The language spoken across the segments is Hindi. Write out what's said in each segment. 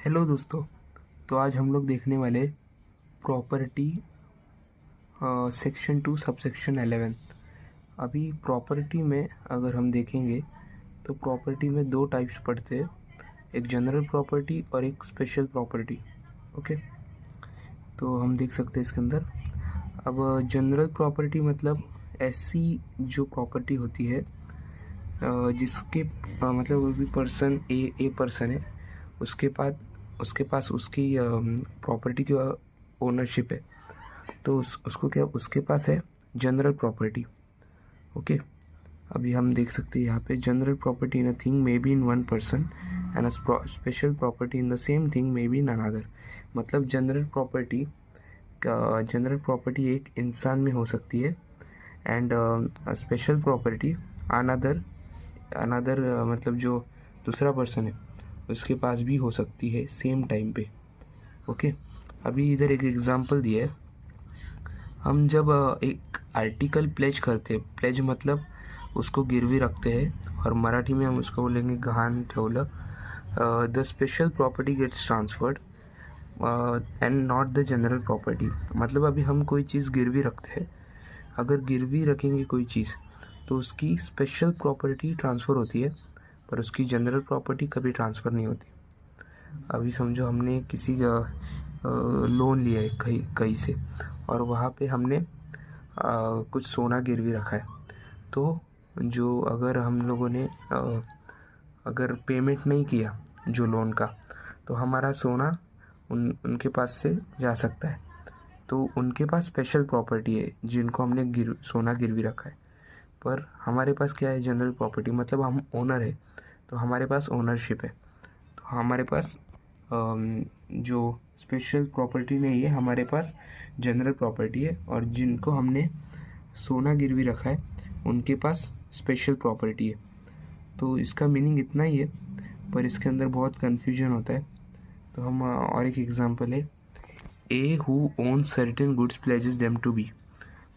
हेलो दोस्तों। तो आज हम लोग देखने वाले प्रॉपर्टी सेक्शन 2 सबसेक्शन 11। अभी प्रॉपर्टी में अगर हम देखेंगे तो प्रॉपर्टी में दो टाइप्स पढ़ते हैं, एक जनरल प्रॉपर्टी और एक स्पेशल प्रॉपर्टी। ओके, तो हम देख सकते हैं इसके अंदर। अब जनरल प्रॉपर्टी मतलब ऐसी जो प्रॉपर्टी होती है जिसके मतलब कोई भी पर्सन ए पर्सन है, उसके पास उसकी प्रॉपर्टी की ओनरशिप है, तो उसको क्या उसके पास है जनरल प्रॉपर्टी। ओके, अभी हम देख सकते हैं यहाँ पे general property in a thing may be in one person and special property in the same thing may be in another. मतलब जनरल प्रॉपर्टी एक इंसान में हो सकती है and special property another another मतलब जो दूसरा पर्सन है उसके पास भी हो सकती है सेम टाइम पे। ओके, अभी इधर एक एग्जांपल दिया है। हम जब एक आर्टिकल प्लेज करते हैं, प्लेज मतलब उसको गिरवी रखते हैं और मराठी में हम उसको बोलेंगे गहाण ठेवलं। The special property gets transferred and not the general property. मतलब अभी हम कोई चीज़ गिरवी रखते हैं, अगर गिरवी रखेंगे कोई चीज़ तो उसकी स्पेशल प्रॉपर्टी ट्रांसफ़र होती है, पर उसकी जनरल प्रॉपर्टी कभी ट्रांसफ़र नहीं होती। अभी समझो हमने किसी का लोन लिया है कहीं से और वहाँ पे हमने कुछ सोना गिरवी रखा है, तो जो अगर हम लोगों ने अगर पेमेंट नहीं किया जो लोन का, तो हमारा सोना उनके पास से जा सकता है। तो उनके पास स्पेशल प्रॉपर्टी है जिनको हमने सोना गिरवी रखा है, पर हमारे पास क्या है जनरल प्रॉपर्टी, मतलब हम ओनर है तो हमारे पास ओनरशिप है। तो हमारे पास जो स्पेशल प्रॉपर्टी नहीं है, हमारे पास जनरल प्रॉपर्टी है, और जिनको हमने सोना गिरवी रखा है उनके पास स्पेशल प्रॉपर्टी है। तो इसका मीनिंग इतना ही है, पर इसके अंदर बहुत कन्फ्यूजन होता है। तो हम और एक एग्जांपल है, A who own certain goods pledges them to B.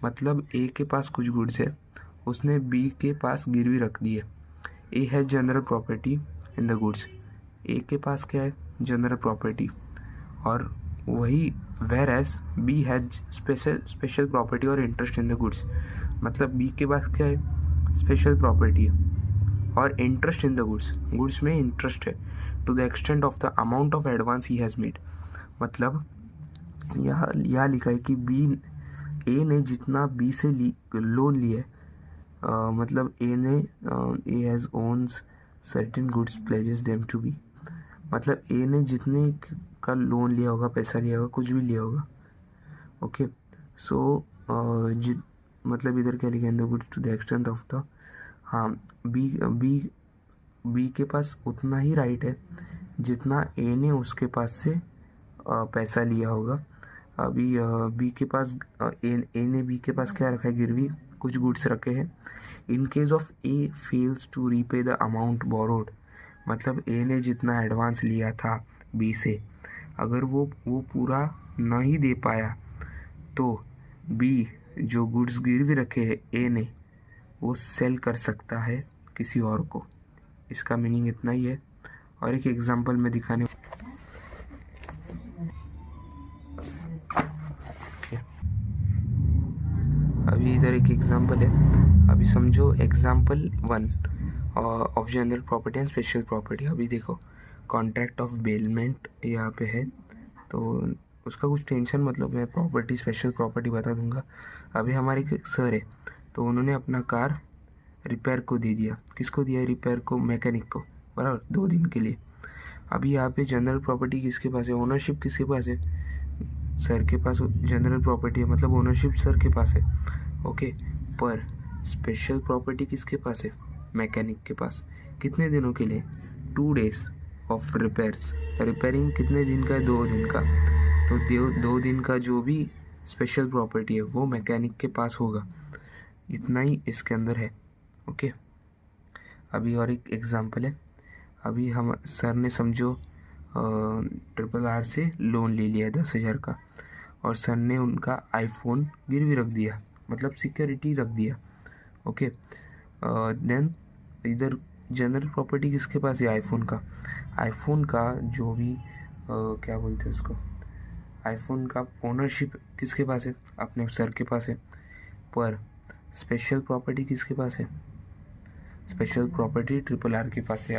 मतलब ए के पास कुछ गुड्स है, उसने बी के पास गिरवी रख दी है। A has general property in the goods. A के पास क्या है जनरल प्रॉपर्टी, और वही whereas B has special property और इंटरेस्ट इन द गुड्स। मतलब बी के पास क्या है स्पेशल प्रॉपर्टी है और इंटरेस्ट इन द गुड्स में इंटरेस्ट है to the extent of the amount of advance he has made. मतलब यहाँ लिखा है कि ए ने जितना बी से लोन लिया है, मतलब A has owns certain goods pledges them to B. मतलब ए ने जितने का लोन लिया होगा, पैसा लिया होगा, कुछ भी लिया होगा। ओके, सो मतलब इधर क्या लिखा है, the goods to the extent of the, हाँ, बी बी बी के पास उतना ही राइट है जितना ए ने उसके पास से पैसा लिया होगा। अभी बी के पास ए ने बी के पास क्या रखा है गिरवी, कुछ गुड्स रखे हैं। In case of A fails to repay the amount borrowed, मतलब ए ने जितना एडवांस लिया था बी से, अगर वो पूरा नहीं दे पाया, तो बी जो गुड्स गिरवी रखे हैं ए ने, वो सेल कर सकता है किसी और को। इसका मीनिंग इतना ही है। और एक एग्जांपल में दिखाने, अभी इधर एक एग्जांपल है। अभी समझो example 1 of general property and special property. अभी देखो कॉन्ट्रैक्ट ऑफ बेलमेंट यहाँ पे है, तो उसका कुछ टेंशन, मतलब मैं प्रॉपर्टी स्पेशल प्रॉपर्टी बता दूंगा। अभी हमारे एक सर है, तो उन्होंने अपना कार रिपेयर को दे दिया। किसको दिया रिपेयर को? मैकेनिक को, बराबर, 2 दिन के लिए। अभी यहाँ पे जनरल प्रॉपर्टी किसके पास है, ओनरशिप किसके पास है? सर के पास जनरल प्रॉपर्टी है, मतलब ओनरशिप सर के पास है। ओके, पर स्पेशल प्रॉपर्टी किसके पास है? मैकेनिक के पास। कितने दिनों के लिए? 2 days ऑफ रिपेयर्स। रिपेयरिंग कितने दिन का है? 2 दिन का। तो 2 दिन का जो भी स्पेशल प्रॉपर्टी है वो मैकेनिक के पास होगा। इतना ही इसके अंदर है। ओके, अभी और एक एग्जांपल है। अभी हम सर ने समझो RRR से लोन ले लिया 10,000 का, और सर ने उनका आईफोन गिरवी रख दिया, मतलब सिक्योरिटी रख दिया। ओके, देन इधर जनरल प्रॉपर्टी किसके पास है? आईफोन का। आईफोन का जो भी क्या बोलते हैं उसको, आईफोन का ओनरशिप किसके पास है, अपने सर के पास है। पर स्पेशल प्रॉपर्टी किसके पास है, स्पेशल प्रॉपर्टी RRR के पास है।